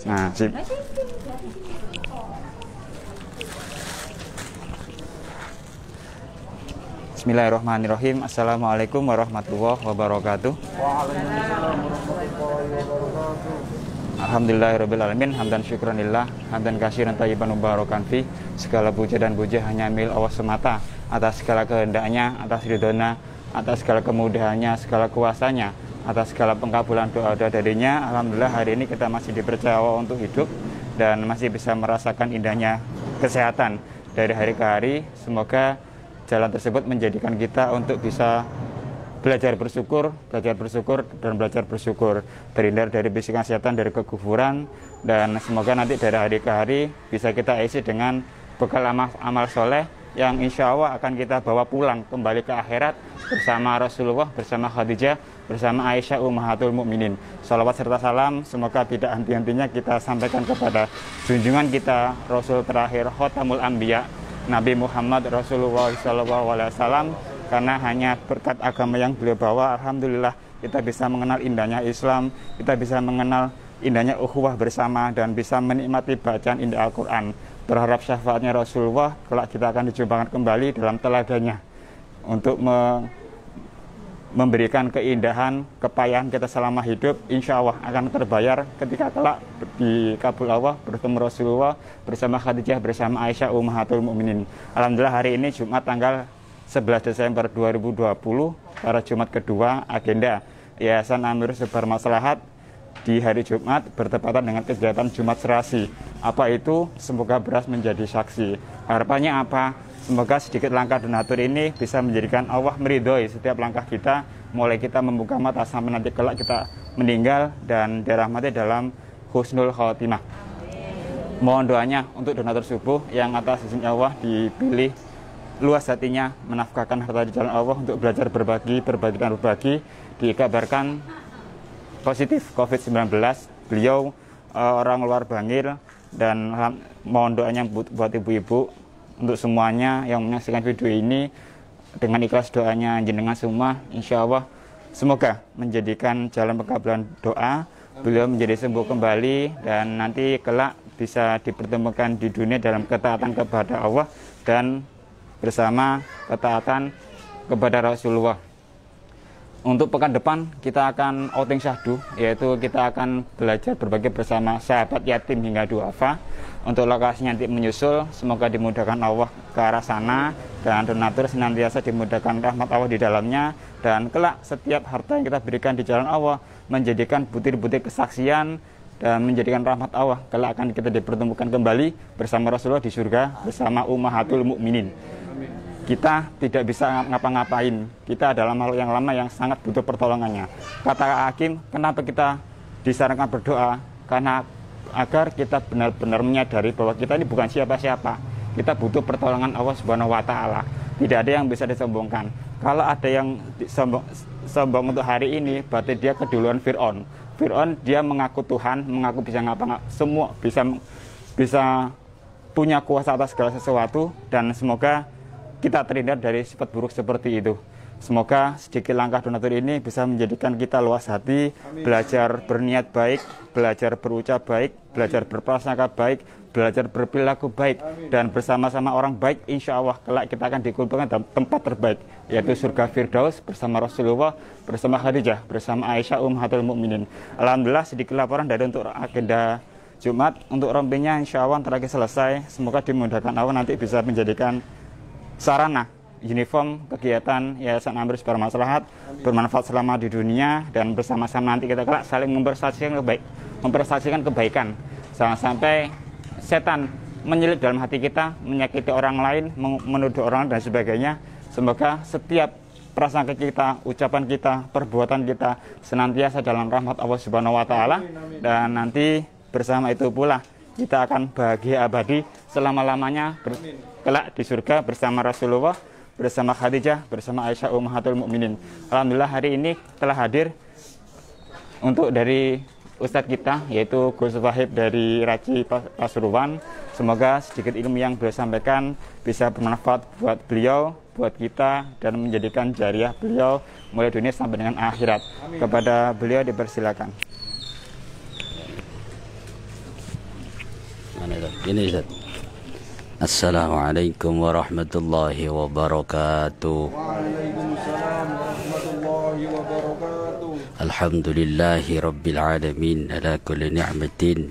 Nah, sip. Bismillahirrahmanirrahim. Assalamualaikum warahmatullahi wabarakatuh. Alhamdulillahirrabbilalamin. Hamdan syukranillah, hamdan katsiran thayyiban mubarakan fi. Segala puja dan puja hanya milik Allah semata, atas segala kehendaknya, atas ridhona, atas segala kemudahannya, segala kuasanya, atas segala pengkabulan doa-doa darinya. Alhamdulillah hari ini kita masih dipercaya untuk hidup dan masih bisa merasakan indahnya kesehatan dari hari ke hari. Semoga jalan tersebut menjadikan kita untuk bisa belajar bersyukur, dan belajar bersyukur, terhindar dari bisikan setan, dari kekufuran, dan semoga nanti dari hari ke hari bisa kita isi dengan bekal amal soleh yang insya Allah akan kita bawa pulang kembali ke akhirat bersama Rasulullah, bersama Khadijah, bersama Aisyah Ummahatul Mukminin. Salawat serta salam semoga tidak henti-hentinya kita sampaikan kepada junjungan kita, Rasul terakhir, Khotamul Anbiya, Nabi Muhammad Rasulullah SAW, karena hanya berkat agama yang beliau bawa, alhamdulillah kita bisa mengenal indahnya Islam, kita bisa mengenal indahnya ukhuwah bersama, dan bisa menikmati bacaan indah Al-Quran. Berharap syafaatnya Rasulullah kelak kita akan dijumpakan kembali dalam teladanya untuk memberikan keindahan, kepayahan kita selama hidup, insya Allah akan terbayar ketika kelak di kabul Allah bertemu Rasulullah bersama Khadijah, bersama Aisyah Ummahatul Mukminin. Alhamdulillah hari ini Jumat tanggal 11 Desember 2020, pada Jumat kedua agenda Yayasan Amir Sebar Maslahat di hari Jumat bertepatan dengan kegiatan Jumat Serasi. Apa itu? Semoga beras menjadi saksi. Harapannya apa? Semoga sedikit langkah donatur ini bisa menjadikan Allah meridhoi setiap langkah kita, mulai kita membuka mata sampai nanti kelak kita meninggal dan dirahmati dalam husnul khotimah. Mohon doanya untuk donatur subuh yang atas izin Allah dipilih luas hatinya menafkahkan harta di jalan Allah untuk belajar berbagi dan berbagi. Dikabarkan positif COVID-19, beliau orang luar Bangil, dan mohon doanya buat ibu-ibu untuk semuanya yang menyaksikan video ini. Dengan ikhlas doanya jenengan semua, insya Allah semoga menjadikan jalan pengkabulan doa, beliau menjadi sembuh kembali dan nanti kelak bisa dipertemukan di dunia dalam ketaatan kepada Allah dan bersama ketaatan kepada Rasulullah. Untuk pekan depan kita akan outing syahdu, yaitu kita akan belajar berbagi bersama sahabat yatim hingga duafa. Untuk lokasinya nanti menyusul, semoga dimudahkan Allah ke arah sana, dan donatur senantiasa dimudahkan rahmat Allah di dalamnya, dan kelak setiap harta yang kita berikan di jalan Allah menjadikan butir-butir kesaksian dan menjadikan rahmat Allah. Kelak akan kita dipertemukan kembali bersama Rasulullah di surga bersama Ummahatul Mukminin. Kita tidak bisa ngapa-ngapain, kita adalah makhluk yang lama yang sangat butuh pertolongannya. Kata Hakim, kenapa kita disarankan berdoa? Karena agar kita benar-benar menyadari bahwa kita ini bukan siapa-siapa. Kita butuh pertolongan Allah Subhanahu wa Ta'ala. Tidak ada yang bisa disombongkan. Kalau ada yang sombong untuk hari ini, berarti dia keduluan Fir'aun. Fir'aun dia mengaku Tuhan, mengaku bisa semua, bisa punya kuasa atas segala sesuatu, dan semoga kita terhindar dari sifat buruk seperti itu. Semoga sedikit langkah donatur ini bisa menjadikan kita luas hati, belajar berniat baik, belajar berucap baik, belajar berprasangka baik, belajar berperilaku baik, dan bersama-sama orang baik, insya Allah kelak kita akan dikumpulkan dalam tempat terbaik, yaitu surga Firdaus bersama Rasulullah, bersama Khadijah, bersama Aisyah Ummahatul Mukminin. Alhamdulillah sedikit laporan dari untuk agenda Jumat. Untuk rompinya insya Allah terakhir selesai. Semoga dimudahkan Allah nanti bisa menjadikan sarana uniform kegiatan Yayasan Amir Sebar Maslahat bermanfaat selama di dunia, dan bersama-sama nanti kita kelak saling mempersaksikan kebaikan. Jangan sampai setan menyelip dalam hati kita, menyakiti orang lain, menuduh orang dan sebagainya. Semoga setiap prasangka kita, ucapan kita, perbuatan kita senantiasa dalam rahmat Allah Subhanahu wa Ta'ala, dan nanti bersama itu pula kita akan bahagia abadi selama-lamanya kelak di surga bersama Rasulullah, bersama Khadijah, bersama Aisyah Ummahatul Mukminin. Alhamdulillah hari ini telah hadir untuk dari Ustadz kita, yaitu Gus Wahib dari Raci Pasuruan. Semoga sedikit ilmu yang beliau sampaikan bisa bermanfaat buat beliau, buat kita, dan menjadikan jariah beliau mulai dunia sampai dengan akhirat. Kepada beliau dipersilakan. Ini Ustaz. Assalamualaikum warahmatullahi wabarakatuh. Waalaikumsalam warahmatullahi wabarakatuh. Alhamdulillahi rabbil alamin ala kulli ni'matin.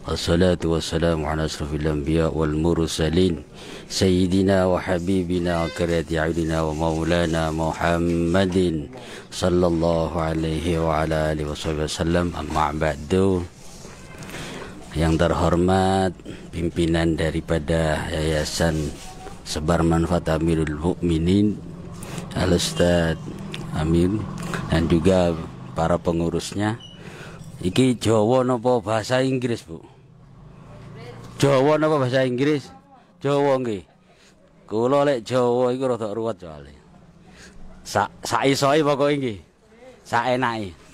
Wassalatu wassalamu ala asrafil anbiya wal mursalin sayyidina wa habibina wa qirrati a'yunina wa maulana Muhammadin sallallahu alaihi wa ala alihi wasallam. Amma ba'du. Yang terhormat pimpinan daripada Yayasan Sebar Manfaat Amirul Mukminin Al-Ustaz Amin dan juga para pengurusnya. Iki Jawa napa bahasa Inggris, Bu? Jawa napa bahasa Inggris? Jawa nggih. Kula lek Jawa iku rada ruwet soalé. Sak isoe pokoke nggih. Sak enake.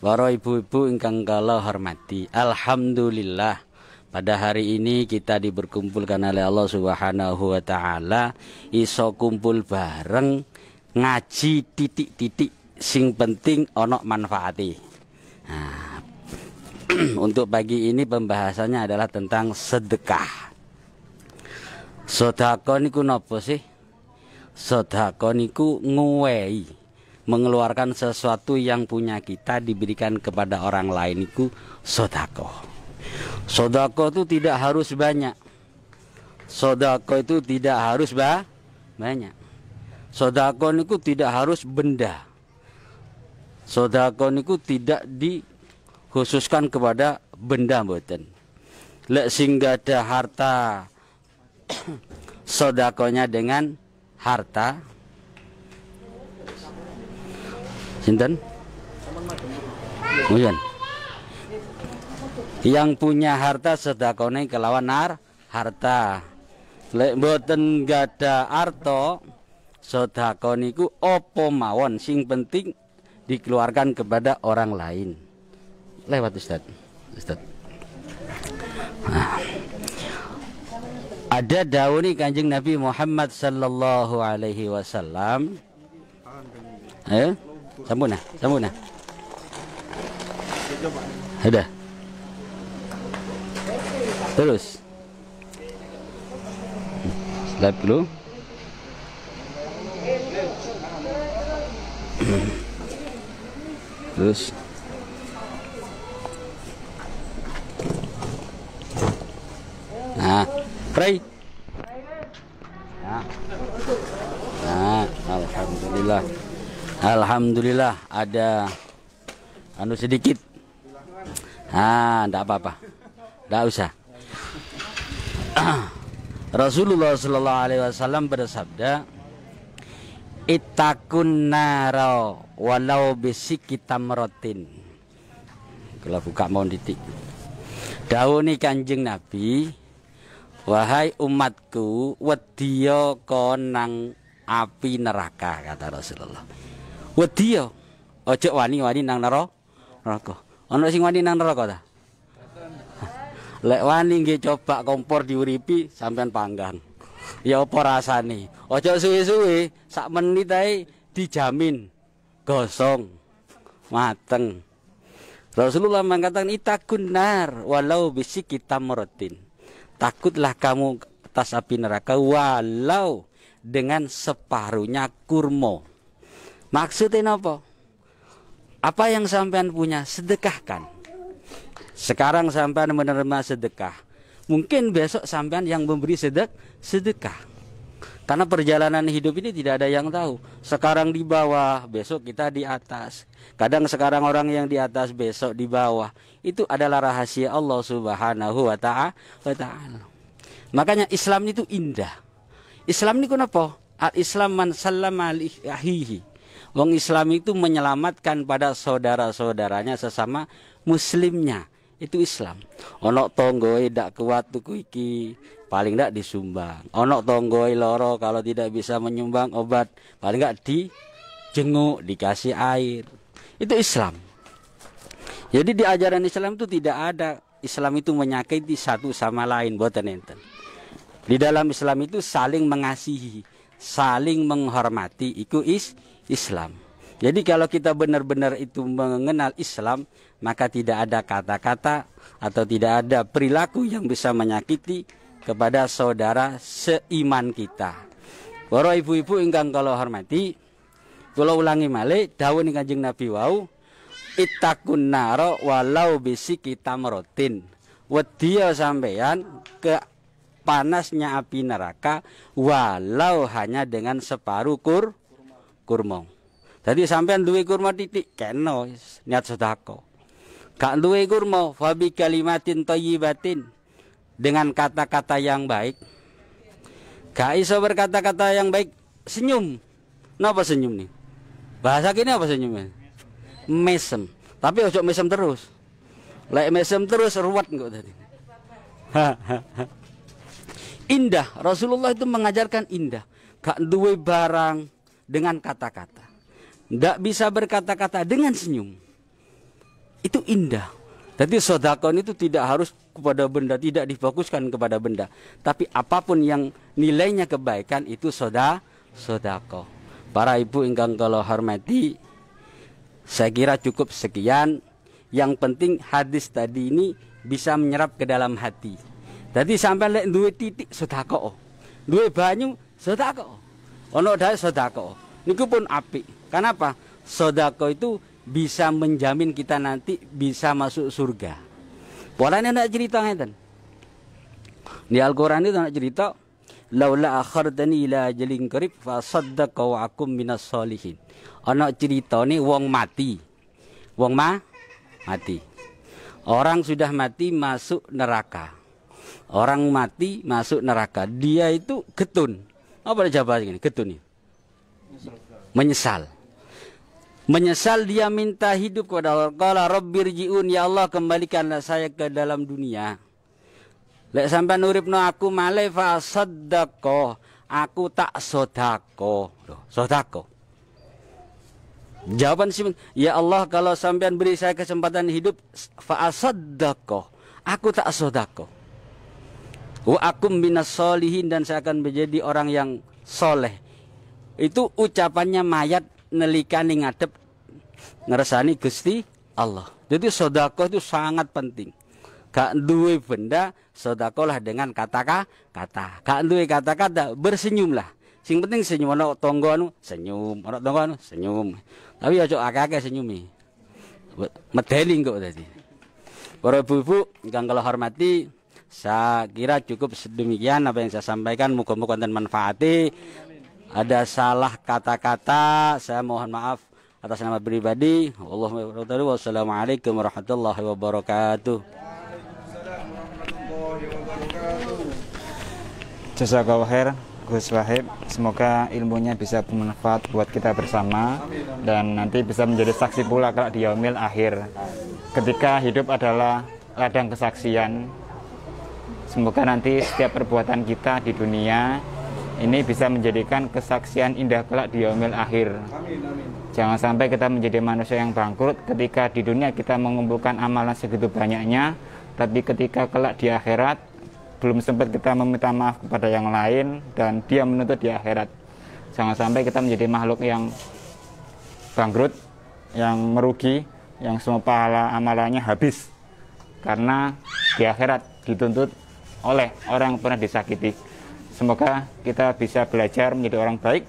Para ibu-ibu ingkang kula hormati, alhamdulillah pada hari ini kita diberkumpulkan oleh Allah Subhanahu wa taala iso kumpul bareng ngaji titik-titik sing penting ana manfaati. Nah, untuk pagi ini pembahasannya adalah tentang sedekah. Sedekah niku napa sih? Sedekah niku nguwehi, mengeluarkan sesuatu yang punya kita diberikan kepada orang lain itu sedekah. Sedekah itu tidak harus banyak. Sedekah itu tidak harus banyak. Sedekah niku tidak harus benda. Sedekah niku tidak dikhususkan kepada benda mboten. Lek sing ada harta sedekahnya dengan harta sinten? Mungkin. Yang punya harta sedekahne kelawan harta. Lek mboten gada harta sedekah niku apa mawon sing penting dikeluarkan kepada orang lain. Lewat Ustaz. Nah. Ada dauni Kanjeng Nabi Muhammad sallallahu alaihi wasallam. Sambuna. Ada. Terus. Slide dulu. Terus. Nah, pray. Nah, alhamdulillah. Alhamdulillah ada anu sedikit. Enggak apa-apa. Enggak usah. Rasulullah sallallahu alaihi wasallam bersabda, "Ittaqun nara walau bisikki tamratin." Kalau buka mau titik. Dawuh Kanjeng Nabi, "Wahai umatku, wedya konang api neraka," kata Rasulullah. Wedya, ojo wani-wani nang neraka. Ana sing wani nang neraka ta? Lek wani nggih coba kompor diuripi sampean panggang. Ya apa rasane? Ojo suwe-suwe, sak menit ae dijamin gosong, mateng. Rasulullah mengatakan itakun nar walau bisikki tamratin. Takutlah kamu atas api neraka walau dengan separuhnya kurma. Maksudnya apa? Apa yang sampean punya sedekahkan. Sekarang sampean menerima sedekah. Mungkin besok sampean yang memberi sedekah. Karena perjalanan hidup ini tidak ada yang tahu. Sekarang di bawah, besok kita di atas. Kadang sekarang orang yang di atas, besok di bawah. Itu adalah rahasia Allah Subhanahu wa ta'ala. Makanya Islam itu indah. Islam ini kenapa? Al-Islam man sallama alihi. Wong Islam itu menyelamatkan pada saudara-saudaranya sesama muslimnya. Itu Islam. Ono tonggoe dak kuat tuku iki, paling ndak disumbang. Ono tonggoe loro kalau tidak bisa menyumbang obat, paling ndak dijenguk, dikasih air. Itu Islam. Jadi di ajaran Islam itu tidak ada Islam itu menyakiti satu sama lain, boten enten. Di dalam Islam itu saling mengasihi, saling menghormati, itu Islam. Jadi kalau kita benar-benar itu mengenal Islam, maka tidak ada kata-kata atau tidak ada perilaku yang bisa menyakiti kepada saudara seiman kita. Para ibu-ibu ingkang kula hormati, kula ulangi malih dawuh Kanjeng Nabi wau, ittaqun nara walau bisiki tamrotin. Wedya sampeyan ke panasnya api neraka walau hanya dengan separuh kurma. Jadi sampean duwe kurma titik kena niat sedekah. Gak duwe kurma fa bi kalimatin thayyibatin, dengan kata-kata yang baik. Gak iso berkata-kata yang baik, senyum. Napa senyum nih? Bahasa kini apa senyumnya? Mesem. Tapi ojo mesem terus. Lek mesem terus ruwet kok tadi. Indah. Rasulullah itu mengajarkan indah. Gak duwe barang dengan kata-kata. Ndak bisa berkata-kata dengan senyum. Itu indah. Jadi sedekah itu tidak harus kepada benda, tidak difokuskan kepada benda. Tapi apapun yang nilainya kebaikan itu sedekah. Para ibu ingkang kula hormati, saya kira cukup sekian. Yang penting hadis tadi ini bisa menyerap ke dalam hati. Jadi sampai lek duwe titik sedekah. Duwe banyu sedekah. Ono dae sedekah. Niku pun apik. Kenapa? Sedekah itu bisa menjamin kita nanti bisa masuk surga. Polanya nak cerita ngeten. Di Al-Qur'an itu nak cerita, laula akhartani ila ajalin qarib fa saddaqa wa akum minas solihin. Ana ceritane wong mati. Wong mati. Orang sudah mati masuk neraka. Orang mati masuk neraka. Dia itu getun. Apa jawabannya gini? Getun ini. Menyesal dia minta hidup kepada Allah. Qala rabbirji'un, ya Allah kembalikanlah saya ke dalam dunia. Lek sampean uripno aku malih fa saddaqa, aku tak sedekah. Sedekah. Jawaban sih, ya Allah kalau sampean beri saya kesempatan hidup fa saddaqa, aku tak sedekah. Wa akum minas solihin, dan saya akan menjadi orang yang soleh. Itu ucapannya mayat nelikani ngadep ngersani Gusti Allah. Jadi sedekah itu sangat penting. Gak duwe benda, sedekahlah dengan kata-kata. Gak duwe kata-kata, bersenyumlah. Sing penting senyum. Ana tangga anu senyum, ana tangga anu senyum. Tapi aja akeh-akeh senyumi. Medeli kok tadi. Para ibu-ibu ingkang kula hormati, saya kira cukup sedemikian apa yang saya sampaikan. Muga-muga wonten manfaate. Ada salah kata-kata, saya mohon maaf atas nama pribadi. Wassalamualaikum warahmatullahi wabarakatuh. Jazakallahu khair Gus Wahib. Semoga ilmunya bisa bermanfaat buat kita bersama dan nanti bisa menjadi saksi pula kelak di yaumil akhir. Ketika hidup adalah ladang kesaksian, semoga nanti setiap perbuatan kita di dunia ini bisa menjadikan kesaksian indah kelak di yaumil akhir. Jangan sampai kita menjadi manusia yang bangkrut ketika di dunia kita mengumpulkan amalan segitu banyaknya, tapi ketika kelak di akhirat belum sempat kita meminta maaf kepada yang lain dan dia menuntut di akhirat. Jangan sampai kita menjadi makhluk yang bangkrut, yang merugi, yang semua pahala amalannya habis karena di akhirat dituntut oleh orang yang pernah disakiti. Semoga kita bisa belajar menjadi orang baik,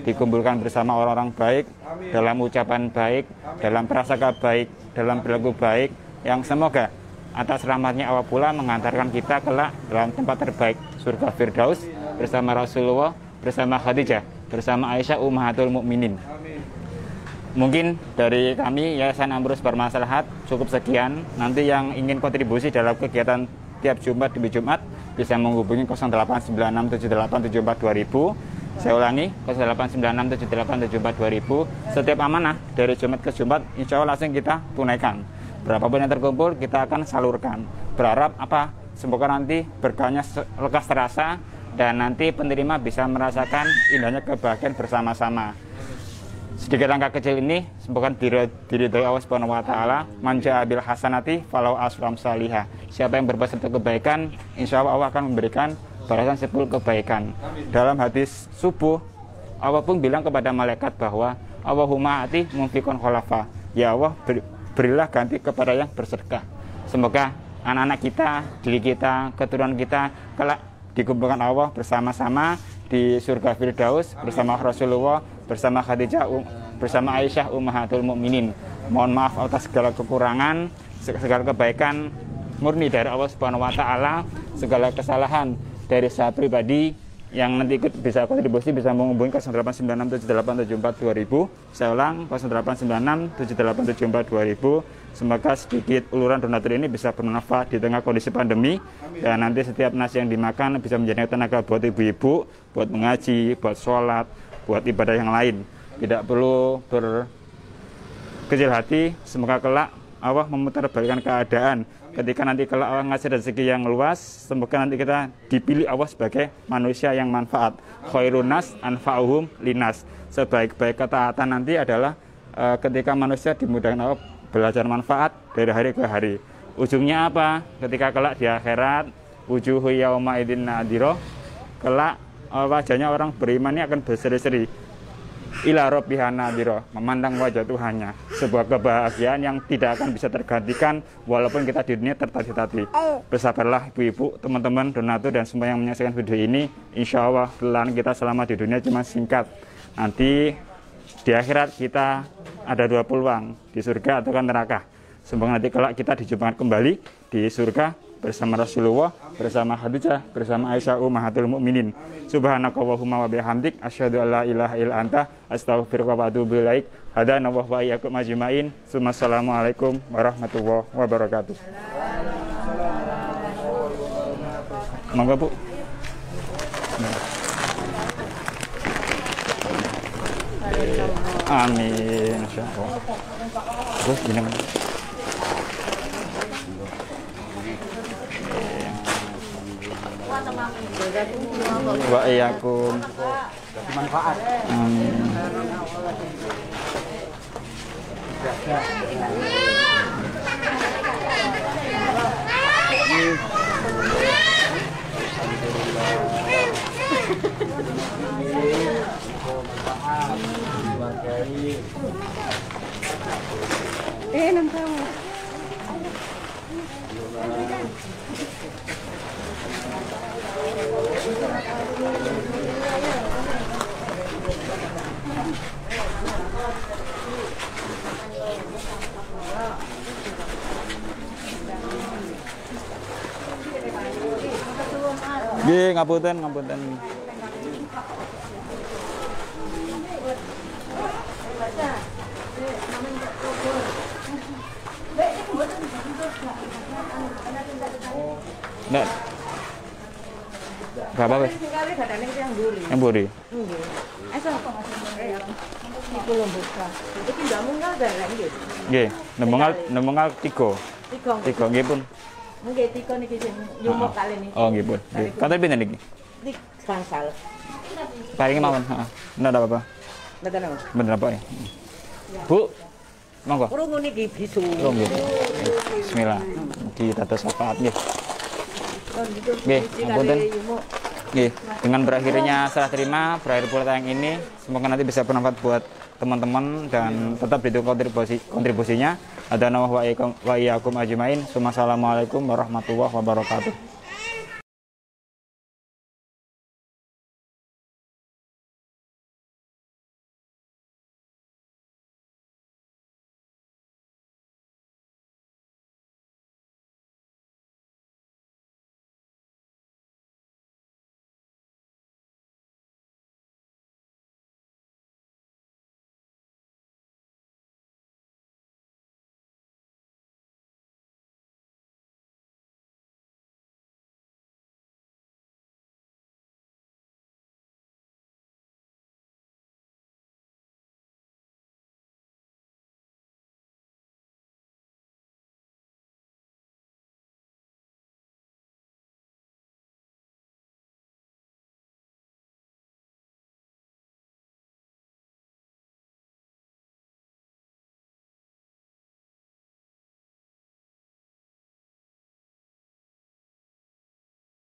dikumpulkan bersama orang-orang baik, dalam ucapan baik, dalam prasangka baik, dalam perilaku baik, yang semoga atas rahmatnya Allah pula mengantarkan kita kelak dalam tempat terbaik, surga Firdaus, bersama Rasulullah, bersama Khadijah, bersama Aisyah Ummahatul Mukminin. Mungkin dari kami Yayasan Amrus Bermaslahat cukup sekian. Nanti yang ingin kontribusi dalam kegiatan tiap Jumat demi Jumat bisa menghubungi 089678742000. Saya ulangi 089678742000. Setiap amanah dari Jumat ke Jumat insya Allah langsung kita tunaikan. Berapapun yang terkumpul kita akan salurkan. Berharap apa? Semoga nanti berkahnya lekas terasa dan nanti penerima bisa merasakan indahnya kebahagiaan bersama-sama. Sedikit angka kecil ini semoga diridhoi Allah Subhanahu wa taala. Man jaa bil hasanati falau asram salihah. Siapa yang berbuat satu kebaikan, insya Allah akan memberikan balasan 10 kebaikan. Dalam hadis subuh, Allah pun bilang kepada malaikat bahwa Allahumma ati munfikon khulafa. Ya Allah, berilah ganti kepada yang bersedekah. Semoga anak-anak kita, diri kita, keturunan kita kelak dikumpulkan Allah bersama-sama di surga Firdaus bersama Rasulullah, bersama Khadijah, bersama Aisyah Ummahatul Mukminin. Mohon maaf atas segala kekurangan, segala kebaikan murni dari Allah Subhanahu wa taala, segala kesalahan dari saya pribadi. Yang nanti ikut bisa kontribusi bisa menghubungi 089678742000. Saya ulang 089678742000. Semoga sedikit uluran donatur ini bisa bermanfaat di tengah kondisi pandemi, dan nanti setiap nasi yang dimakan bisa menjadi tenaga buat ibu-ibu, buat mengaji, buat sholat, buat ibadah yang lain. Tidak perlu berkecil hati. Semoga kelak Allah memutarbalikkan keadaan. Ketika nanti kelak Allah ngasih rezeki yang luas, semoga nanti kita dipilih Allah sebagai manusia yang manfaat. Khairun nas anfa'uhum linas. Sebaik-baik ketaatan nanti adalah ketika manusia dimudahkan Allah belajar manfaat dari hari ke hari. Ujungnya apa? Ketika kelak di akhirat, wujuhu yauma idzin nadhira, kelak wajahnya orang beriman ini akan berseri-seri. Ila rabbiha nadhira, memandang wajah Tuhannya. Sebuah kebahagiaan yang tidak akan bisa tergantikan walaupun kita di dunia tertati-tati. Bersabarlah ibu-ibu, teman-teman, donatur, dan semua yang menyaksikan video ini. Insya Allah pelan kita selama di dunia cuma singkat. Nanti di akhirat kita ada 2 peluang, di surga atau neraka. Semoga nanti kelak kita dijumpai kembali di surga bersama Rasulullah, bersama Khadijah, bersama Aisyah Ummahatul Mukminin. Subhanakallahumma wa bihamdik, asyhadu an la ilaha illa anta, astaghfiruka wa atubu ilaik. Hadana wa iyyakum ajmain. Assalamualaikum warahmatullahi wabarakatuh. Monggo Bu. Amin, insyaallah. Terus gini. Wa iyyakum. Manfaat. Amin. Nggih, ngapunten, ngapunten. Nggak. Berapa, Wes? Yang buri. Nggih, nemungal 3. 3 nggih pun. Nggih, 3 niki sing nyumuk kali niki. Oh, nggih pun. Kantor pinten niki? Dik bangsal. Paringi mawon, heeh. Ndak ada apa-apa. Mboten apa. Bener apa ya? Bu, monggo. Krungu niki bisu. Oh, nggih. Bismillah. Ditata syafaat nggih. Nggih, ngapunten. Nggih, dengan berakhirnya serah terima, berakhir pula tayang ini, semoga nanti bisa bermanfaat buat teman-teman dan tetap didukung kontribusinya. Ada nama wa iyyakum ajmain. Assalamualaikum warahmatullahi wabarakatuh.